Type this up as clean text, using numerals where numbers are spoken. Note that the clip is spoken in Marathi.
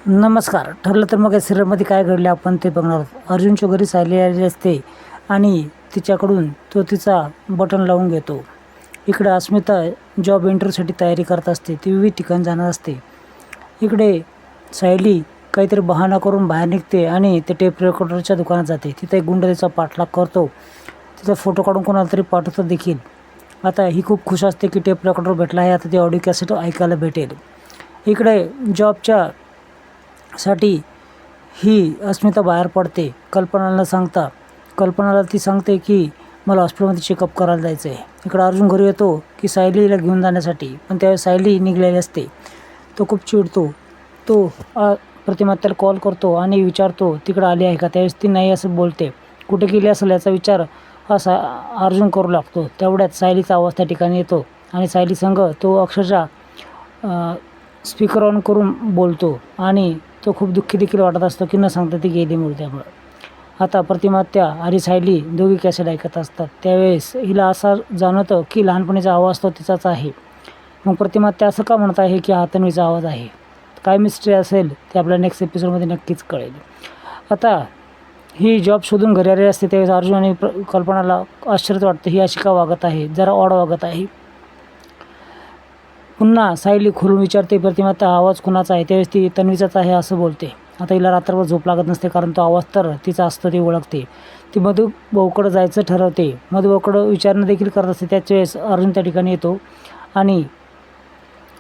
नमस्कार. ठरलं तर मग या सिरियलमध्ये काय घडले आपण ते बघणार आहोत. अर्जुनच्या घरी सायली आलेली असते आणि तिच्याकडून तो तिचा बटन लावून घेतो. इकडे अस्मिता जॉब इंटरव्ह्यूसाठी तयारी करत असते. ती विविध ठिकाणी जाणार असते. इकडे सायली काहीतरी बहाणा करून बाहेर निघते आणि ते टेप रेकॉर्डरच्या दुकानात जाते. तिथे एक गुंड तिचा पाठलाग करतो. तिचा फोटो काढून कोणाला तरी पाठवतो देखील. आता ही खूप खुश असते की टेप रेकॉर्डर भेटला आहे. आता ती ऑडिओ कॅसेट ऐकायला भेटेल. इकडे जॉबच्या साठी ही अस्मिता बाहेर पडते. कल्पनाला सांगता कल्पनाला ती सांगते की मला हॉस्पिटलमध्ये चेकअप करायला जायचं आहे. इकडं अर्जुन घरी येतो की सायलीला घेऊन जाण्यासाठी, पण त्यावेळेस सायली निघलेली असते. तो खूप चिडतो. तो प्रतिमा त्याला कॉल करतो आणि विचारतो तिकडं आली आहे का. त्यावेळेस ती नाही असं बोलते. कुठे गेली असेल याचा विचार हा अर्जुन करू लागतो. तेवढ्यात सायलीचा आवाज त्या ठिकाणी येतो आणि सायली संग तो अक्षरशः स्पीकर ऑन करून बोलतो आणि तो खूप दुःखी देखील वाटत असतो की न सांगता ती गेली त्यामुळं. आता प्रतिमा त्या आणि सायली दोघी कॅसेट ऐकत असतात. त्यावेळेस हिला असं जाणवतं की लहानपणीचा आवाज तो तिचाच आहे. मग प्रतिमा त्या असं का म्हणत आहे की हा तन्वीचा आवाज आहे. काय मिस्ट्री असेल ते आपल्या नेक्स्ट एपिसोडमध्ये नक्कीच कळेल. आता ही जॉब शोधून घरी आलेली असते. त्यावेळेस अर्जुन आणि कल्पनाला आश्चर्य वाटतं. ही अशी का वागत आहे, जरा ऑड वागत आहे. पुन्हा सायली खोलून विचारते प्रतिमा हा आवाज कुणाचा आहे. त्यावेळेस ती तन्वीचाच आहे असं बोलते. आता हिला रात्रभर झोप लागत नसते कारण तो आवाज तर तिचा असतो ती ओळखते. ती मधुभाऊकडं जायचं ठरवते. मधुभाऊकडं विचारणं देखील करत असते. त्याच वेळेस अर्जुन त्या ठिकाणी येतो आणि